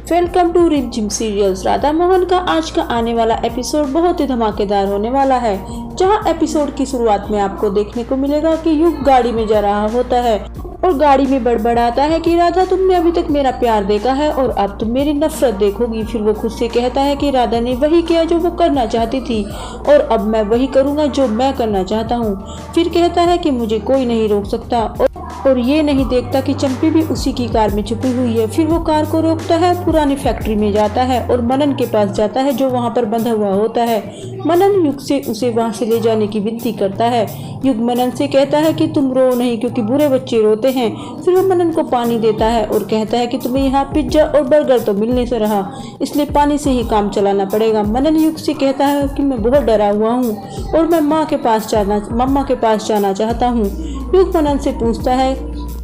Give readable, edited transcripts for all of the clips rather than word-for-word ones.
Welcome to रिमझिम serials. Radha Mohan का आज का आने वाला एपिसोड बहुत ही धमाकेदार होने वाला है, जहां एपिसोड की शुरुआत में आपको देखने को मिलेगा कि युग गाड़ी में जा रहा होता है और गाड़ी में बड़बड़ाता है कि राधा, तुमने अभी तक मेरा प्यार देखा है और अब तुम मेरी नफरत देखोगी। फिर वो खुद से कहता है कि राधा ने वही किया जो वो करना चाहती थी और अब मैं वही करूँगा जो मैं करना चाहता हूँ। फिर कहता है कि मुझे कोई नहीं रोक सकता और ये नहीं देखता कि चंपी भी उसी की कार में छुपी हुई है। फिर वो कार को रोकता है, पुरानी फैक्ट्री में जाता है और मनन के पास जाता है जो वहाँ पर बंधा हुआ होता है। मनन युग से उसे वहाँ से ले जाने की विनती करता है। युग मनन से कहता है कि तुम रो नहीं, क्योंकि बुरे बच्चे रोते हैं। फिर वो मनन को पानी देता है और कहता है कि तुम्हें यहाँ पिज्जा और बर्गर तो मिलने से रहा, इसलिए पानी से ही काम चलाना पड़ेगा। मनन युग से कहता है कि मैं बहुत डरा हुआ हूँ और मैं मम्मा के पास जाना चाहता हूँ। युग मनन से पूछता है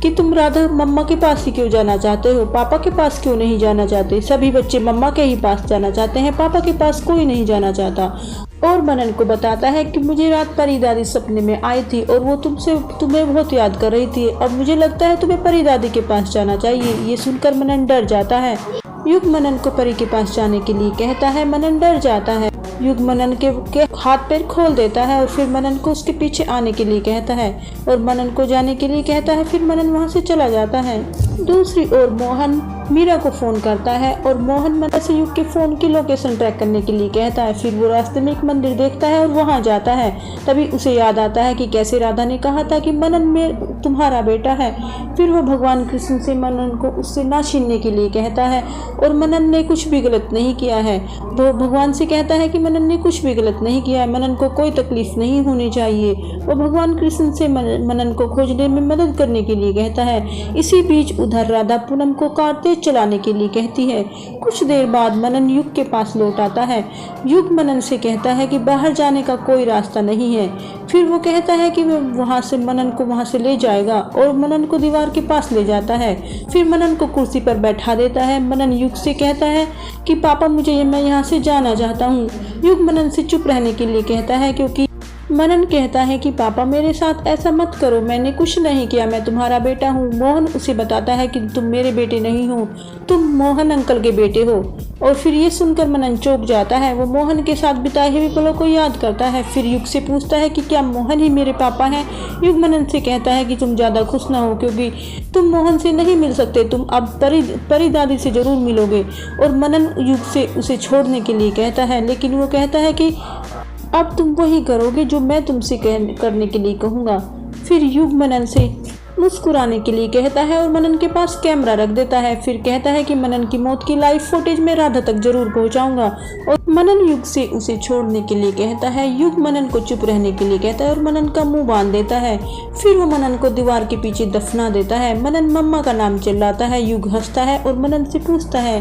कि तुम राधा मम्मा के पास ही क्यों जाना चाहते हो, पापा के पास क्यों नहीं जाना चाहते? सभी बच्चे मम्मा के ही पास जाना चाहते हैं, पापा के पास कोई नहीं जाना चाहता। और मनन को बताता है कि मुझे रात परी दादी सपने में आई थी और वो तुम्हें बहुत याद कर रही थी। अब मुझे लगता है तुम्हें परी दादी के पास जाना चाहिए। ये सुनकर मनन डर जाता है। युग मनन को परी के पास जाने के लिए कहता है। मनन डर जाता है। युग मनन के हाथ पैर खोल देता है और फिर मनन को उसके पीछे आने के लिए कहता है और मनन को जाने के लिए कहता है। फिर मनन वहाँ से चला जाता है। दूसरी ओर मोहन मीरा को फोन करता है और मोहन मनन से युग के फोन की लोकेशन ट्रैक करने के लिए कहता है। फिर वो रास्ते में एक मंदिर देखता है और वहाँ जाता है। तभी उसे याद आता है कि कैसे राधा ने कहा था कि मनन में तुम्हारा बेटा है। फिर वो भगवान कृष्ण से मनन को उससे ना छीनने के लिए कहता है और मनन ने कुछ भी गलत नहीं किया है। वो भगवान से कहता है कि मनन ने कुछ भी गलत नहीं किया है, मनन को कोई तकलीफ नहीं होनी चाहिए। वो भगवान कृष्ण से मनन को खोजने में मदद करने के लिए कहता है। इसी बीच उधर राधा पूनम को कार तेज चलाने के लिए कहती है। कुछ देर बाद मनन युग के पास लौट आता है। युग मनन से कहता है कि बाहर जाने का कोई रास्ता नहीं है। फिर वो कहता है कि वो मनन को वहाँ से ले जाएगा और मनन को दीवार के पास ले जाता है। फिर मनन को कुर्सी पर बैठा देता है। मनन युग से कहता है कि पापा मैं यहाँ से जाना चाहता हूँ। युग मनन से चुप रहने के लिए कहता है, क्योंकि मनन कहता है कि पापा मेरे साथ ऐसा मत करो, मैंने कुछ नहीं किया, मैं तुम्हारा बेटा हूँ। मोहन उसे बताता है कि तुम मेरे बेटे नहीं हो, तुम मोहन अंकल के बेटे हो। और फिर ये सुनकर मनन चौंक जाता है। वो मोहन के साथ बिताए हुए पलों को याद करता है। फिर युग से पूछता है कि क्या मोहन ही मेरे पापा हैं? युग मनन से कहता है कि तुम ज़्यादा खुश ना हो, क्योंकि तुम मोहन से नहीं मिल सकते, तुम अब परी दादी से ज़रूर मिलोगे। और मनन युग से उसे छोड़ने के लिए कहता है, लेकिन वो कहता है कि अब तुम वही करोगे जो मैं तुमसे करने के लिए कहूँगा। फिर युग मनन से मुस्कुराने के लिए कहता है और मनन के पास कैमरा रख देता है। फिर कहता है कि मनन की मौत की लाइव फुटेज मैं राधा तक जरूर पहुंचाऊंगा। और मनन युग से उसे छोड़ने के लिए कहता है। युग मनन को चुप रहने के लिए कहता है और मनन का मुंह बांध देता है। फिर वो मनन को दीवार के पीछे दफना देता है। मनन मम्मा का नाम चिल्लाता है। युग हंसता है और मनन से पूछता है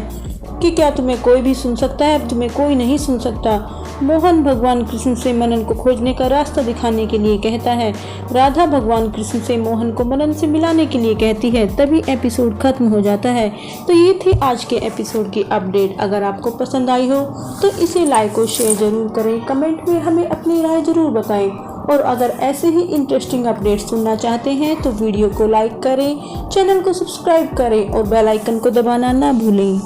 कि क्या तुम्हें कोई भी सुन सकता है? तुम्हें कोई नहीं सुन सकता। मोहन भगवान कृष्ण से मनन को खोजने का रास्ता दिखाने के लिए कहता है। राधा भगवान कृष्ण से मोहन को मनन से मिलाने के लिए कहती है। तभी एपिसोड खत्म हो जाता है। तो ये थी आज के एपिसोड की अपडेट। अगर आपको पसंद आई हो तो इसे लाइक और शेयर जरूर करें। कमेंट में हमें अपनी राय जरूर बताएं और अगर ऐसे ही इंटरेस्टिंग अपडेट सुनना चाहते हैं तो वीडियो को लाइक करें, चैनल को सब्सक्राइब करें और बेल आइकन को दबाना ना भूलें।